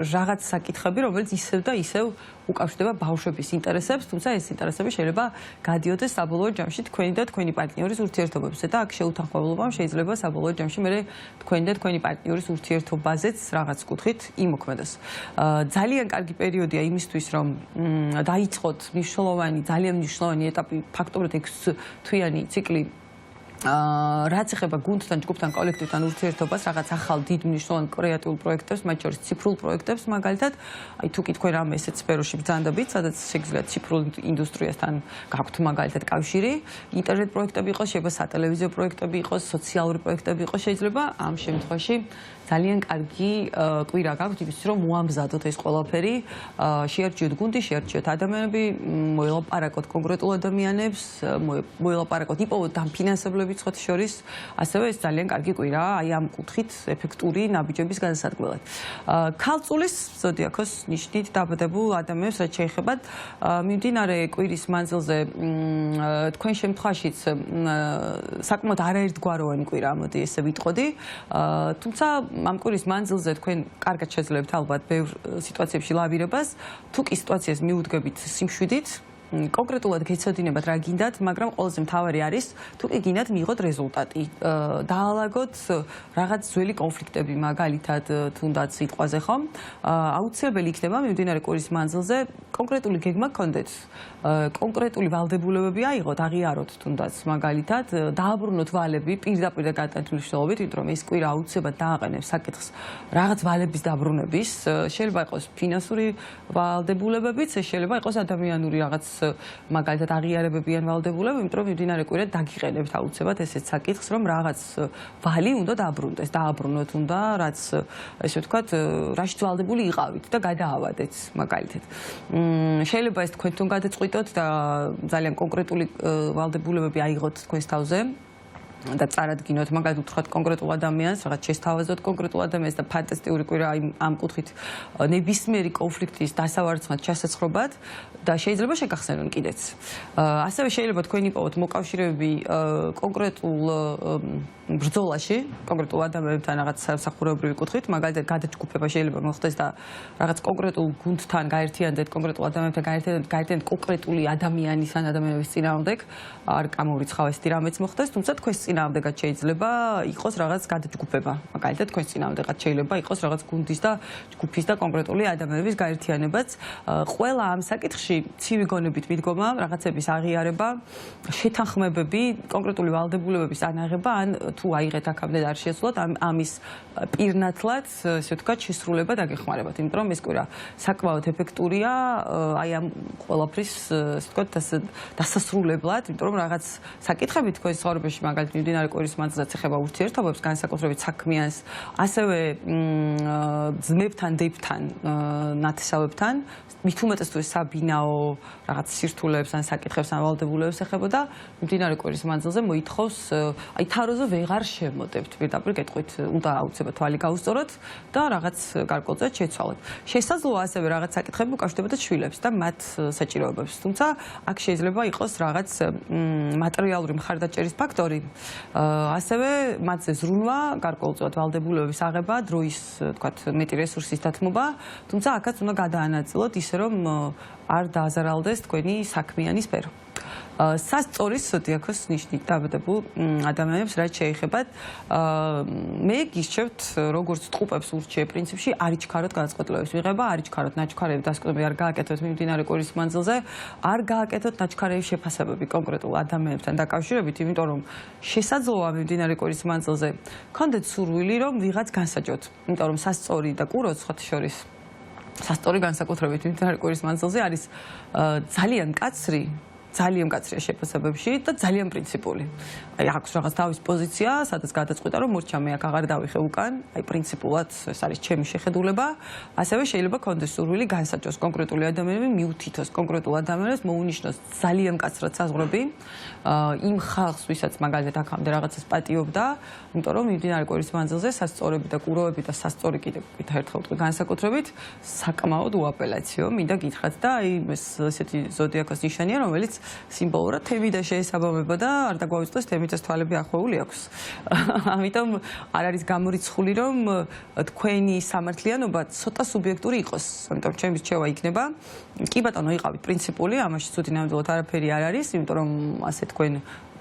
რაღაც საკითხები, რომელიც ისევ და ისევ უკავშირდება ბავშვების ინტერესებს, თუმცა ეს ინტერესები შეიძლება გადიოდეს საბოლოო ჯამში თქვენი და თქვენი პარტნიორის ურთიერთობებზე და აქ შეუთანხმოებლობამ შეიძლება საბოლოო ჯამში მე თქვენი და თქვენი პარტნიორის ურთიერთობაზეც რაღაც კუთხით იმოქმედოს. ძალიან კარგი პერიოდია იმისთვის, რომ დაიწყოთ მნიშვნელოვანი, ძალიან მნიშვნელოვანი ეტაპი, ფაქტობრივად 6 თვიანი ციკლი რაც ეხება გუნდთან, ჯგუფთან, კოლექტივთან ურთიერთობას, რაღაც ახალ დიდ მნიშვნელოვან კრეატიულ პროექტებს, მათ შორის ციფრულ პროექტებს, მაგალითად, აი თუ კი თქვენ რამე ესეთ სფეროში ბრძანდებით, სადაც შეგიძლიათ ციფრულ ინდუსტრიასთან გაქვთ მაგალითად კავშირი, ინტერნეტ პროექტები იყოს, შეიძლება სატელევიზიო პროექტები იყოს, სოციალური პროექტები იყოს, შეიძლება ამ შემთხვევაში ძალიან კარგი კვირა გაქვთ იმისთვის, რომ მოამზადოთ ეს ყველაფერი, შეარჩიოთ გუნდი, შეარჩიოთ ადამიანები, მოელაპარაკოთ კონკრეტულ ადამიანებს, მოელაპარაკოთ იპოვოთ დამფინანსებლები ცხოთ შორის, ასევე ეს ძალიან კარგი კვირაა, აი ამ კუთხით ეფექტური ნაბიჯების განსადგენად. ქალწულის ზოდიაქოს ნიშნით დაბადებულ ადამიანებს რაც შეეხებათ, მიმდინარე კვირის მანძილზე თქვენ შემთხვევაშიც საკმაოდ არაერთგვაროვანი კვირაა, მოდი ესე ვიტყოდი, თუმცა ამ კვირის მანძილზე თქვენ კარგად შეძლებთ ალბათ ბევრ სიტუაციებში ლავირებას, თუ კი სიტუაციას მიუდგებით სიმშვიდით, კონკრეტულად გეცოდინებათ რა გინდათ, მაგრამ ყველაზე მთავარი არის თუ კი გინდათ მიიღოთ რეზულტატი. დაალაგოთ რაღაც ძველი კონფლიქტები, მაგალითად თუნდაც სიტყვაზე ხომ, აუცილებელი იქნება მიმდინარე კვირის მანძილზე კონკრეტული გეგმა გქონდეთ, კონკრეტული ვალდებულებები აიღოთ, აღიაროთ თუნდაც მაგალითად, დააბრუნოთ ვალები პირდაპირ და გადატანილი მნიშვნელობით, იმიტომ რომ ეს კვირა აუცილებლად დააყენებს საკითხს რაღაც ვალების დაბრუნების, შეიძლება იყოს ფინანსური ვალდებულებებიც, შეიძლება იყოს ადამიანური რაღაც მაგალითად აღიარებები ან ვალდებულება, იმიტომ რომ მიმდინარე კვირა დაგიყენებთ აუცილებლად ესეც საკითხს, რომ რაღაც ვალი უნდა დააბრუნდეს, დააბრუნოთ უნდა, რაც ესე ვთქვათ, რაშიც ვალდებული იყავით და გადაავადეთ მაგალითად. შეიძლება ეს თქვენთვან გადაწყვიტოთ და ძალიან კონკრეტული ვალდებულებები აიღოთ თქვენს თავზე. და წარადგინოთ მაგალითად უთხრათ კონკრეტულ ადამიანს, რაღაც შესთავაზოთ კონკრეტულ ადამიანს და ფანტასტიკური კვირა ამ კუთხით ნებისმიერი კონფლიქტის დასავარცხად ჩასაცხრობად და შეიძლება შეგახსენონ კიდეც. ასევე შეიძლება თქვენ იპოვოთ მოკავშირეები კონკრეტულ ბრძოლაში, კონკრეტულ ადამიანებთან რაღაც სამსახურებრივი კუთხით, მაგალითად გადაჯგუფება შეიძლება მოხდეს და რაღაც კონკრეტულ გუნდთან გაერთიანდეთ, კონკრეტულ ადამიანებთან გაერთიანდეთ კონკრეტული ადამიანის ან ადამიანების წინააღმდეგ, არ გამორიცხავ ესეთი რამეც მოხდეს, თუმცა თქვენს წინააღმდეგაც შეიძლება იყოს რაღაც გადაჯგუფება. მაგალითად თქვენს წინააღმდეგაც შეიძლება იყოს რაღაც გუნდის და ჯგუფის და კონკრეტული ადამიანების გაერთიანებაც. ყველა ამ საკითხში ცივი გონებით მიდგომა, რაღაცების აღიარება, შეთანხმებები, კონკრეტული ვალდებულებების ანაღება ან თუ აიღეთ აქამდე არ შეცვლოთ ამის პირნათლად, ესე ვთქვათ, შესრულება დაგეხმარებათ, იმიტომ რომ ეს კვირა საკმაოდ ეფექტურია აი ამ ყველაფრის, ესე ვთქვათ, დასასრულებლად, იმიტომ რომ რაღაც საკითხები თქვენს ცხოვრებაში მაგალითად მიმდინარე კვირის მანძილზეც ეხება ურთიერთობებს, განსაკუთრებით საქმიანს, ასევე ძმებთან, დებთან, ნათესავებთან, მით უმეტეს თუ საბინაო რაღაც სირთულეებს ან საკითხებს ან ვალდებულებებს ეხებოდა, მიმდინარე კვირის მანძილზე მოითხოვს აი თაროზე ვეღარ შემოდებთ, პირდაპირ გეტყვით, უნდა აუცილებლად თვალი გაუსწოროთ და რაღაც გარკვეულწილად შეცვალოთ. შესაძლოა ასევე რაღაც საკითხები უკავშირდებოდა შვილებს და მათ საჭიროებებს, თუმცა აქ შეიძლება იყოს რაღაც მატერიალური მხარდაჭერის ფაქტორი, ასევე მათზე ზრუნვა, გარკვეულწილად ვალდებულებების აღება, დროის, თქვათ, მეტი რესურსის დათმობა, თუმცა აქაც უნდა გადაანაწილოთ ისე რომ არ დააზარალდეს თქვენი საქმიანი სფერო. სასწორის ზოდიაქოს ნიშნით დაბადებულ ადამიანებს რაც შეეხებათ, მე გისჩევთ როგორც ტყუპებს ურჩიე პრინციპში არ იჩქაროთ განწყობილების მიღება, არ იჩქაროთ ნაჩქარების დასკვნები არ გააკეთოთ მიმდინარე კვირის მანძილზე, არ გააკეთოთ ნაჩქარების შეფასებები კონკრეტულ ადამიანებთან დაკავშირებით, იმიტომ რომ შესაძლოა მიმდინარე კვირის მანძილზე გქონდეთ სურვილი რომ ვიღაც განსაჯოთ, იმიტომ რომ სასწორი და კურო სხვათა შორის სასწორი განსაკუთრებით მიმდინარე კვირის მანძილზე არის ძალიან მკაცრია შეფასებებში და ძალიან პრინციპული. აი აქვს რაღაც თავის პოზიცია, სადაც გადაწყვეტა რომ მორჩა მე აქ აღარ დავიხე უკან, აი პრინციპულად ეს არის ჩემი შეხედულება, ასევე შეიძლება გქონდეს სურვილი განსაჯოს კონკრეტული ადამიანები, მიუთითოს კონკრეტულ ადამიანებს, მოუნიშნოს ძალიან მკაცრად საზღვრები იმ ხალხს, ვისაც მაგალითად აქამდე რაღაცას პატიობდა, იმიტომ რომ მიმდინარე კვირის მანძილზე სასწორები და კუროები და სასწორი კიდევ ერთხელ ვთქვი განსაკუთრებით საკმაოდ უაპელაციო, მინდა გითხრათ და აი ეს ესეთი ზოდიაქოს ნიშანია, რომელიც სიმბოლურად თემი და შეესაბამება და არ დაგვავიწყდეს თემითაც თვალები ახვეული აქვს. ამიტომ არ არის გამორიცხული რომ თქვენი სამართლიანობა ცოტა სუბიექტური იყოს. ამიტომ ჩემი რჩევა იქნება, კი ბატონო, იყავით პრინციპული, ამაში ცუდი ნამდვილად არაფერი არ არის, იმიტომ რომ ასე თქვენ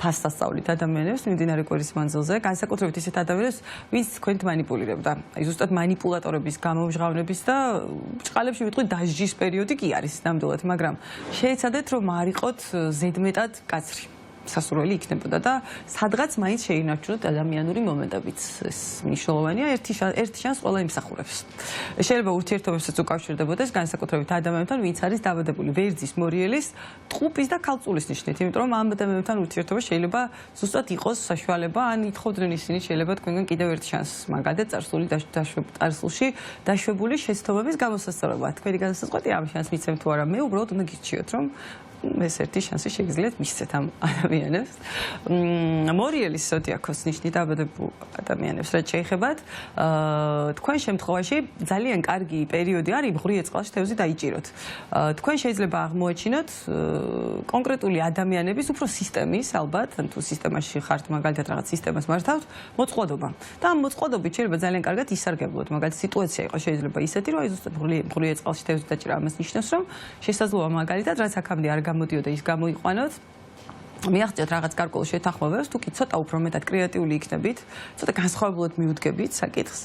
ფასს ასწავლით ადამიანებს მიმდინარე კვირის მანძილზე, განსაკუთრებით ისეთ ადამიანებს, ვინც თქვენით მანიპულირებდა. აი ზუსტად მანიპულატორების გამომჟღავნების და ბრჭყალებში ვიტყვი დასჯის პერიოდი კი არის ნამდვილად, მაგრამ შეეცადეთ რომ არ იყოთ ზედმეტად კაცრი. სასურველი იქნებოდა და სადღაც მაინც შეინარჩუნოთ ადამიანური მომენტებიც. ეს მნიშვნელოვანია, ერთი შანსი ყველა იმსახურებს. შეიძლება ურთიერთობებსაც უკავშირდებოდეს განსაკუთრებით ადამიანებთან, ვინც არის დაბადებული ვერძის, მორიელის, ტყუპის და ქალწულის ნიშნით, იმიტომ რომ ამ ადამიანებთან ურთიერთობა შეიძლება ზუსტად იყოს საშუალება, ან ითხოვდნენ ისინი შეიძლება თქვენგან კიდევ ერთ შანსს, მაგალითად წარსულში დაშვებული შეცდომების გამოსასწორება. თქვენი განსაზღვრეთი ამ შანსს მიცემთ თუ არა, მე უბრალოდ უნდა გირჩიოთ, რომ ეს ერთი შანსი შეგიძლიათ მისცეთ ამ ადამიანებს. მორიელის ზოდიაქოს ნიშნით დაბადებულ ადამიანებს რაც შეეხებათ, თქვენ შემთხვევაში ძალიან კარგი პერიოდი არის მღრიე წყალში თევზი დაიჭიროთ. თქვენ შეიძლება აღმოაჩინოთ კონკრეტული ადამიანების უფრო სისტემის, ალბათ, ან თუ სისტემაში ხართ, მაგალითად რაღაც სისტემას მართავთ, მოწყვლადობა. და ამ მოწყვლადობით შეიძლება ძალიან კარგად ისარგებლოთ. მაგალითად სიტუაცია იყოს შეიძლება ისეთი, რომ აი ზუსტად მღრიე წყალში თევზი დაჭირა ამას ნიშნავს, რომ შესაძლოა მაგალითად რაც აქამდე არ გამოდიოდა ის გამოიყვანოთ. მიაღწიოთ რაღაც გარკვეულ შეთანხმებებს, თუ კი ცოტა უფრო მეტად კრეატიული იქნებით, ცოტა განსხვავებულად მიუდგებით საკითხს.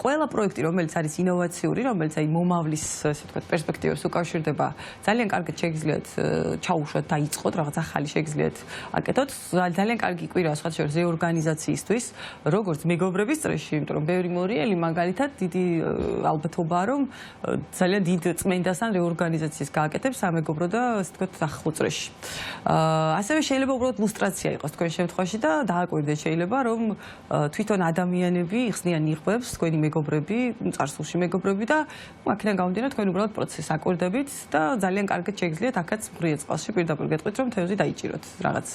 ყველა პროექტი, რომელიც არის ინოვაციური, რომელიც აი მომავლის, ასე ვთქვათ, პერსპექტივებს უკავშირდება, ძალიან კარგად შეგიძლიათ ჩაუშვათ, დაიწყოთ, რაღაც ახალი შეგიძლიათ აკეთოთ. ძალიან კარგი კვირა სხვა შორის რეორგანიზაციისთვის, როგორც მეგობრების წრეში, იმიტომ რომ ბევრი მორიელი მაგალითად დიდი ალბათობაა, რომ ძალიან დიდ წმენდასთან რეორგანიზაციას გააკეთებს სამეგობრო და ასე ვთქვათ, ახლო წრეში. ასევე შეიძლება უბრალოდ ლუსტრაცია იყოს თქვენ შემთხვევაში და დააკვირდეთ შეიძლება რომ თვითონ ადამიანები იხსნიან იღბებს თქვენი მეგობრები, წარსულში მეგობრები და აქედან გამომდინარე თქვენ უბრალოდ პროცესს აკვირდებით და ძალიან კარგად შეგიძლიათ აქაც მღრიე წყალში პირდაპირ გეტყვით რომ თევზი დაიჭიროთ. რაღაც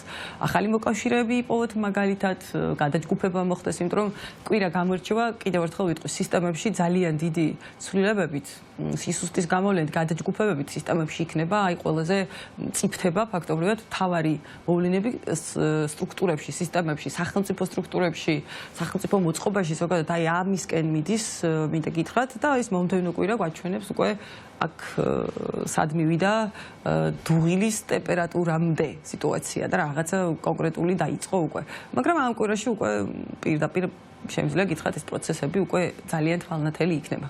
ახალი მოკავშირეები იპოვოთ მაგალითად, გადაჯგუფება მოხდეს, იმიტომ რომ კვირა გამორჩევა კიდევ ერთხელ ვიტყვი სისტემებში ძალიან დიდი ცვლილებებით სისუსტის გამოვლენით გადაჯგუფებებით სისტემებში იქნება აი ყველაზე მწიფდება ფაქტობრივად თავარი მოვლენები სტრუქტურებში, სისტემებში, სახელმწიფო სტრუქტურებში, სახელმწიფო მოწყობაში ზოგადად აი ამისკენ მიდის, მინდა გითხრათ და ის მომდევნო კვირა გვაჩვენებს უკვე აქ სად მივიდა დუღილის ტემპერატურამდე სიტუაცია და რაღაცა კონკრეტული დაიწყო უკვე. მაგრამ ამ კვირაში უკვე პირდაპირ შემიძლია გითხრათ ეს პროცესები უკვე ძალიან თვალნათელი იქნება.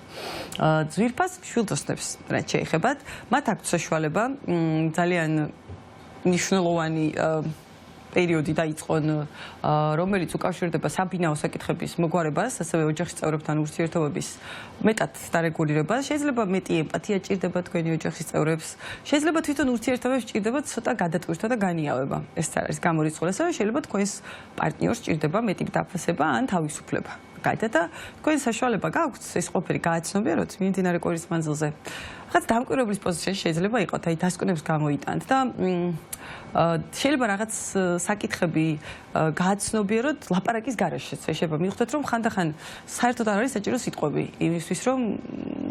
ძვირფას მშვილდოსნებს რაც შეეხებათ, მათ აქვთ საშუალება ძალიან მნიშვნელოვანი პერიოდი დაიწყონ, რომელიც უკავშირდება საბინაო საკითხების მოგვარებას, ასევე ოჯახის წევრებთან ურთიერთობების მეტად დარეგულირებას. შეიძლება მეტი ემპათია ჭირდება თქვენი ოჯახის წევრებს, შეიძლება თვითონ ურთიერთობებს ჭირდება ცოტა გადატვირთვა და განიავება. ეს არის გამორიცხული, ასევე შეიძლება თქვენს პარტნიორს ჭირდება მეტი დაფასება ან თავისუფლება. გაიგეთ და თქვენ საშუალება გაქვთ ეს ყოფილი გააცნობიეროთ მიმდინარე კვირის მანძილზე. რაღაც დამკვირვებლის პოზიციაში შეიძლება იყოთ, აი დასკვნებს გამოიტანთ და შეიძლება რაღაც საკითხები გააცნობიეროთ ლაპარაკის გარეშეც. შეიძლება მივხვდეთ რომ ხანდახან საერთოდ არ არის საჭირო სიტყვები იმისთვის რომ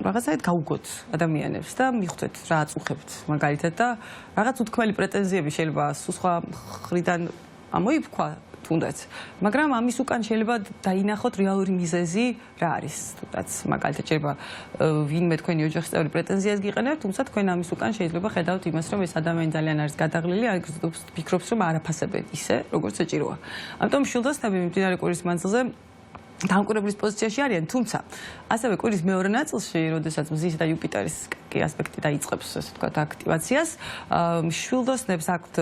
რაღაცაით გაუგოთ ადამიანებს და მივხვდეთ რა აწუხებთ მაგალითად და რაღაც უთქმელი პრეტენზიები შეიძლება სხვა მხრიდან ამოიფქვა თუნდაც, მაგრამ ამის უკან შეიძლება დაინახოთ რეალური მიზეზი რა არის. თუნდაც მაგალითად შეიძლება ვინმე თქვენი ოჯახის წევრი პრეტენზიას გიყენებთ, თუმცა თქვენ ამის უკან შეიძლება ხედავთ იმას, რომ ეს ადამიანი ძალიან არის გადაღლილი, არ ფიქრობს რომ არ აფასებენ ისე, როგორც საჭიროა. ამიტომ მშვილდოსნები მიმდინარე კვირის მანძილზე დამკვირვებლის პოზიციაში არიან, თუმცა ასევე კვირის მეორე ნაწილში, როდესაც მზის და იუპიტერის ასპექტი დაიწყებს, ასე ვთქვათ, აქტივაციას, მშვილდოსნებს აქვთ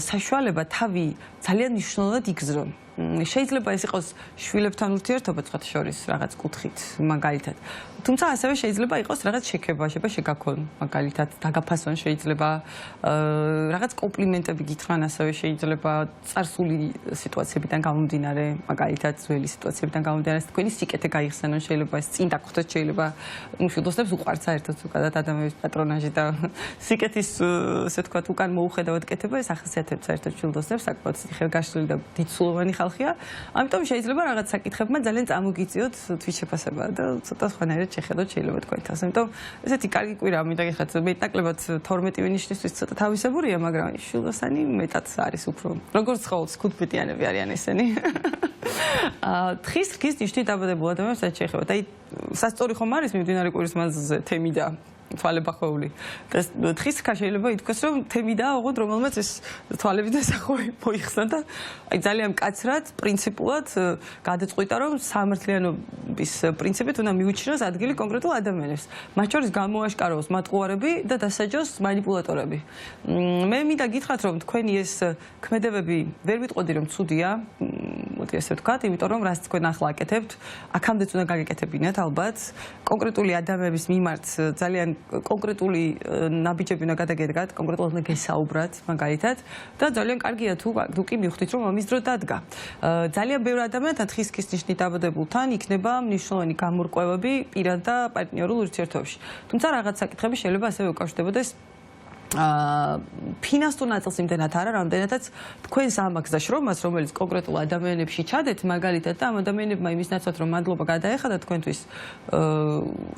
საშუალება თავი ძალიან მნიშვნელოვნად იგრძნონ. შეიძლება ეს იყოს შვილებთან ურთიერთობა სხვათა შორის რაღაც კუთხით, მაგალითად. თუმცა ასევე შეიძლება იყოს რაღაც შექება, შეგაქონ, მაგალითად, დაგაფასონ შეიძლება, რაღაც კომპლიმენტები გითხრან, ასევე შეიძლება წარსული სიტუაციებიდან გამომდინარე, მაგალითად, ძველი სიტუაციებიდან გამომდინარე, თქვენი სიკეთე გაიხსენონ, შეიძლება ეს წინ დაგხვდეთ, შეიძლება მშვილდოსნებს უყვართ საერთოდ ზოგადად ადამიანის პატრონაჟი და სიკეთის, ასე ვთქვათ, უკან მოუხედავად კეთება, ეს ახასიათებს საერთოდ მშვილდოსნებს, საკმაოდ ხელგაშლილი და დიდსულოვანი ხალხია. ამიტომ შეიძლება რაღაც საკითხებმა ძალიან წამოგიწიოთ თვითშეფასება და ცოტა სხვანაირად შეხედოთ შეიძლება თქვენ თავს. ამიტომ ესეთი კარგი კვირა მინდა გითხრათ, მეტნაკლებად 12 ნიშნისთვის ცოტა თავისებურია, მაგრამ შვილდოსანი მეტად არის უფრო. როგორც ყოველთვის 15-იანები არიან ესენი. თხის რქის ნიშნით დაბადებულ ადამიანებს რაც შეეხებათ. აი სასწორი ხომ არის მიმდინარე კვირის მანძილზე თემი და თვალებახვეული. თხის რქა შეიძლება ითქვას, რომ თემიდაა, ოღონდ რომელმაც ეს თვალები და სახური მოიხსნა და აი ძალიან მკაცრად, პრინციპულად გადაწყვიტა, რომ სამართლიანობის პრინციპით უნდა მიუჩინოს ადგილი კონკრეტულ ადამიანებს. მათ შორის გამოაშკაროს მატყუარები და დასაჯოს მანიპულატორები. მე მინდა გითხრათ, რომ თქვენი ეს ქმედებები ვერ ვიტყოდი, რომ ცუდია, მოდი ასე ვთქვათ, იმიტომ რომ რაც თქვენ ახლა აკეთებთ, აქამდეც უნდა გაგეკეთებინათ ალბათ. კონკრეტული ადამიანების მიმართ ძალიან კონკრეტული ნაბიჯები უნდა გადაგედგათ, კონკრეტულად უნდა გესაუბრათ, მაგალითად, და ძალიან კარგია თუ კი მივხვდით, რომ ამის დრო დადგა. ძალიან ბევრ ადამიანთან თხის რქის ნიშნით დაბადებულთან იქნება მნიშვნელოვანი გამორკვევები პირად და პარტნიორულ ურთიერთობებში. თუმცა რაღაც საკითხები შეიძლება ასევე უკავშირდებოდეს ფინანსურ ნაწილს იმდენად არა, რამდენადაც თქვენს ამაკს და შრომას, რომელიც კონკრეტულ ადამიანებში ჩადეთ, მაგალითად და ამ ადამიანებმა იმის ნაცვლად რომ მადლობა გადაეხადა თქვენთვის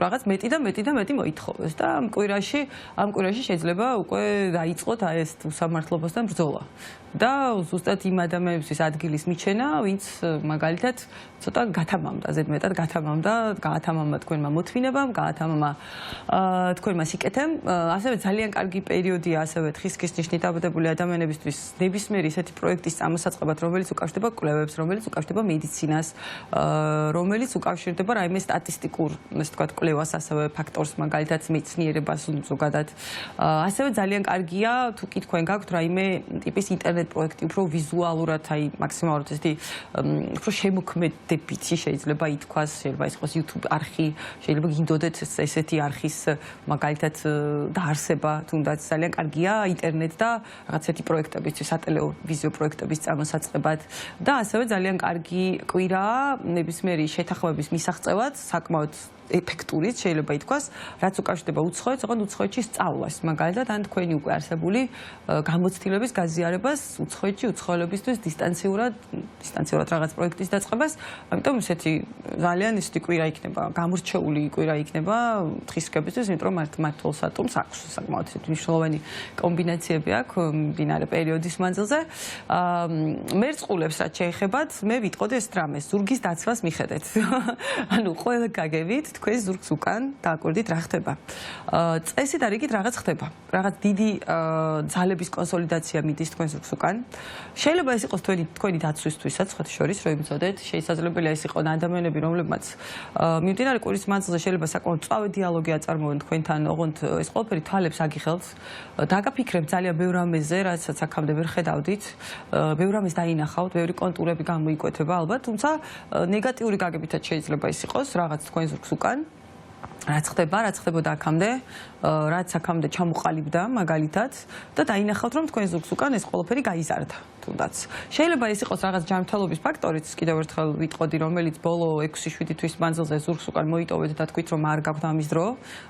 რაღაც მეტი და მეტი მოითხოვეს და ამ კვირაში შეიძლება უკვე დაიწყოთ ეს უსამართლობასთან ბრძოლა. და ზუსტად იმ ადამიანებისთვის ადგილის მიჩენა, ვინც მაგალითად ცოტა გათამამდა, ზედმეტად გაათამამა თქვენმა მოთმინებამ, გაათამამა თქვენმა სიკეთემ. ასევე ძალიან კარგი პერიოდია ასევე თხის რქის ნიშნით დაბადებული ადამიანებისთვის ნებისმიერი ისეთი პროექტის წამოსაწყობად, რომელიც უკავშირდება კვლევებს, რომელიც უკავშირდება მედიცინას, რომელიც უკავშირდება რაიმე სტატისტიკურ, ასე ვთქვათ, კვლევას, ასევე ფაქტორს, მაგალითად მეცნიერებას ზოგადად. ასევე ძალიან კარგია თუ კი თქვენ გაქვთ რაიმე ტიპის ინტერნეტ პროექტი, უფრო ვიზუალურად, აი მაქსიმალურად ესეთი უფრო შემოქმედებითი შეიძლება ითქვას, შეიძლება ეს იყოს YouTube არხი, შეიძლება გინდოდეთ ესეთი არხის მაგალითად დაარსება, თუნდაც ძალიან კარგია ინტერნეტ და რაღაცეთი პროექტებისთვის, სატელევიზიო პროექტების წარმოსაწყებად და ასევე ძალიან კარგი კვირაა ნებისმიერი შეთანხმების მისაღწევად, საკმაოდ ეფექტური შეიძლება ითქვას, რაც უკავშირდება უცხოეთს, ოღონდ უცხოეთში სწავლას, მაგალითად, ან თქვენი უკვე არსებული გამოცდილების გაზიარებას უცხოეთში უცხოელებისთვის დისტანციურად რაღაც პროექტის დაწყებას, ამიტომ ესეთი ძალიან ისეთი კვირა იქნება, გამორჩეული კვირა იქნება დღისკებისთვის, იმიტომ რომ მართლსატუმს აქვს საკმაოდ მნიშვნელოვანი კომბინაციები აქვს მდინარე პერიოდის მანძილზე. მერწყულებს რაც შეეხებათ, მე ვიტყოდი ეს რამეს, ზურგის დაცვას მიხედეთ. ანუ ყველა გაგებით თქვენ ზურგს უკან დააკვირდით რა ხდება. წესით არ იგით რაღაც ხდება. რაღაც დიდი ძალების კონსოლიდაცია მიდის თქვენ ზურგს უკან. შეიძლება ეს იყოს თქვენი დაცვისთვისაც, ხოთ შორის რომ იცოდეთ, შესაძლებელია ეს იყოს ადამიანები, რომლებმაც მიმდინარე კვირის მანძილზე შეიძლება საკმაოდ მწვავე დიალოგი აწარმოონ თქვენთან, ოღონდ ეს ყველაფერი თვალებს აგიხელთ. დაგაფიქრებთ ძალიან ბევრ რამეზე, რასაც აქამდე ვერ ხედავდით. ბევრ რამეს დაინახავთ, ბევრი კონტურები გამოიკვეთება ალბათ, თუმცა ნეგატიური გაგებითაც შეიძლება ის იყოს რაღაც თქვენ ზურგს უკან. რაც ხდებოდა აქამდე, რაც აქამდე ჩამოყალიბდა მაგალითად და დაინახავთ რომ თქვენ ზურგს უკან ეს ყველაფერი გაიზარდა. თუნდაც შეიძლება ეს იყოს რაღაც ჯანმრთელობის ფაქტორიც, კიდევ ერთხელ ვიტყოდი, რომელიც ბოლო 6-7 თვის მანძილზე ზურგს უკან მოიტოვეთ და თქვით რომ არ გაქვთ ამის დრო,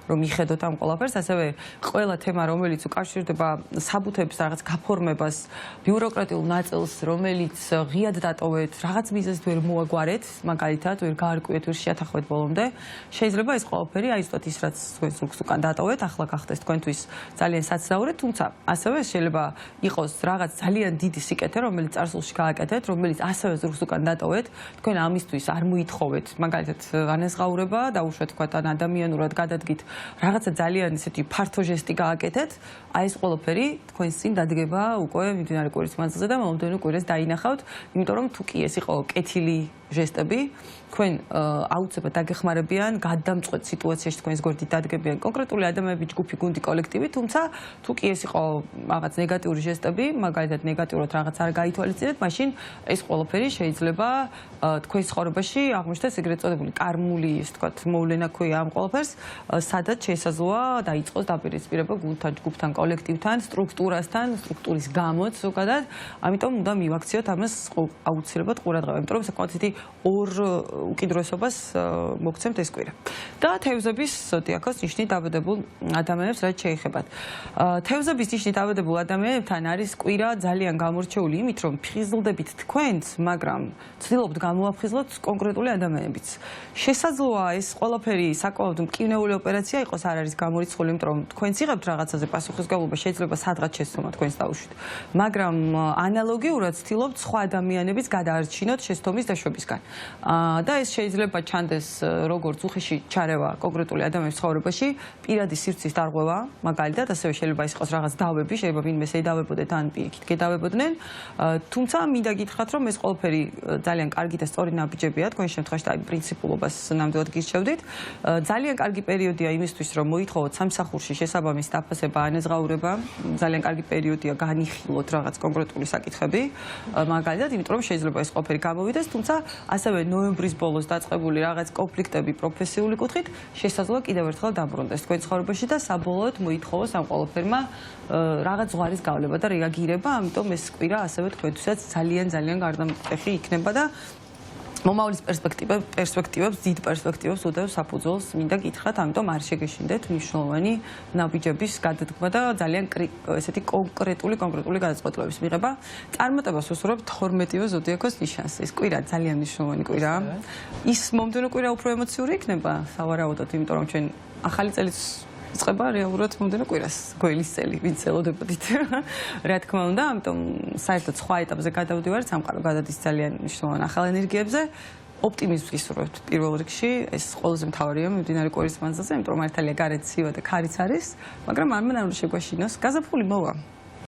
რომ მიხედოთ ამ ყველაფერს, ასევე ყველა თემა, რომელიც უკავშირდება საბუთების რაღაც გაფორმებას, ბიუროკრატიულ ნაწილს, რომელიც ღიად დატოვეთ, რაღაც მიზეზით ვერ მოაგვარეთ, მაგალითად, ვერ გაარკვიეთ, ვერ შეათანხმეთ ბოლომდე, შეიძლება ეს ყველაფერი აი ზუსტად ის რაც თქვენ ზურგს უკან დატოვეთ, ახლა გახდეს თქვენთვის ძალიან საცდაური, თუმცა ასევე შეიძლება იყოს რაღაც ძალიან დიდი სიკეთე, რომელიც წარსულში გააკეთეთ, რომელიც ასევე ზურგს უკან დატოვეთ, თქვენ ამისთვის არ მოითხოვეთ, მაგალითად ანაზღაურება, დაუშვათ თქვათ ან ადამიანურად გადადგით, რაღაცა ძალიან ისეთი ფართო ჟესტი გააკეთეთ, აი ეს ყველაფერი თქვენს წინ დადგება უკვე მიმდინარე კვირის მანძილზე და მომდევნო კვირას დაინახავთ, იმიტომ რომ თუ კი ეს იყო კეთილი ჟესტები, თქვენ აუცილებლად დაგეხმარებიან, გადამწყვეტ სიტუაციაში თქვენს გვერდით დადგებიან კონკრეტული ადამიანები, ჯგუფი, გუნდი, კოლექტივი, თუმცა თუ კი ეს იყო რაღაც ნეგატიური ჟესტები, მაგალითად ნეგატიურად რაღაც არ გაითვალისწინეთ, მაშინ ეს ყველაფერი შეიძლება თქვენს ცხოვრებაში აღმოჩნდეს ეგრეთ წოდებული კარმული, ესე ვთქვათ, მოვლენა ქვია ამ ყველაფერს, სადაც შესაძლოა დაიწყოს დაპირისპირება გუნდთან, ჯგუფთან, კოლექტივთან, სტრუქტურის გამოც ზოგადად, ამიტომ უნდა მივაქციოთ ამას აუცილებლად ყურადღება, იმიტომ რომ საკმაოდ ისეთი ორ უკიდურესობას მოგცემთ ეს კვირა. და თევზების ზოდიაქოს ნიშნით დაბადებულ ადამიანებს რაც შეეხებათ. თევზების ნიშნით დაბადებულ ადამიანებთან არის კვირა ძალიან გამორჩეული იმით, რომ ფხიზლდებით თქვენც, მაგრამ ცდილობთ გამოაფხიზლოთ კონკრეტული ადამიანებიც. შესაძლოა ეს ყველაფერი საკმაოდ მკვნეული ოპერაცია იყოს, არ არის გამორიცხული, იმიტომ რომ თქვენც იღებთ რაღაცაზე პასუხისმგებლობა, შეიძლება სადღაც შეცდომა თქვენს დაუშვით. მაგრამ ანალოგიურად ცდილობთ სხვა ადამიანების გადაარჩინოთ შეცდომის დაშვებისგან. და ეს შეიძლება ჩანდეს როგორც უხეში ჩარევა კონკრეტული ადამიანის ცხოვრებაში, პირადი სივრცის დარღვევა, მაგალითად, ასევე შეიძლება ის იყოს რაღაც დავები, შეიძლება ვინმეს ედავებოდეთ ან პირიქით გედავებოდნენ, თუმცა მინდა გითხრათ, რომ ეს ყველაფერი ძალიან კარგი და სწორი ნაბიჯებია, თქვენ შემთხვევაში აი პრინციპულობას ნამდვილად გირჩევდით. ძალიან კარგი პერიოდია იმისთვის, რომ მოითხოვოთ სამსახურში შესაბამის დაფასება, ანაზღაურება, ძალიან კარგი პერიოდია განიხილოთ რაღაც კონკრეტული საკითხები, მაგალითად, იმიტომ რომ შეიძლება ეს ყველაფერი გამოვიდეს, თუმცა ასევე ნოემბრის ბოლოს დაწყებული რაღაც კონფლიქტები პროფესიული კუთხით შესაძლოა კიდევ ერთხელ დაბრუნდეს თქვენ ცხოვრებაში და საბოლოოდ მოითხოვოს ამ ყველაფერმა რაღაც ზღვარის გავლება და რეაგირება, ამიტომ ეს კვირა ასევე თქვენთვისაც ძალიან გარდამტეხი იქნება და მომავლის პერსპექტივებს, დიდ პერსპექტივებს უდევს საფუძველს, მინდა გითხრათ, ამიტომ არ შეგეშინდეთ მნიშვნელოვანი ნაბიჯების გადადგმა და ძალიან ესეთი კონკრეტული გადაწყვეტილებების მიღება. წარმატებას ვუსურვებ 12-ვე ზოდიაქოს ნიშანს. ეს კვირა ძალიან მნიშვნელოვანი კვირაა. ის მომდევნო კვირა უფრო ემოციური იქნება, სავარაუდოდ, იმიტომ რომ ჩვენ ახალი წელიც იწყება რეალურად მომდევნო კვირას, გველის წელი, ვინც ელოდებოდით. რა თქმა უნდა, ამიტომ საერთოდ სხვა ეტაპზე გადავდივართ, სამყარო გადადის ძალიან მნიშვნელოვან ახალ ენერგიებზე. ოპტიმიზმს გისურვებთ პირველ რიგში, ეს ყველაზე მთავარია მიმდინარე კვირის მანძილზე, იმიტომ რომ მართალია გარეთ ცივა და ქარიც არის, მაგრამ არ მანამ შეგვაშინოს, გაზაფხული მოვა.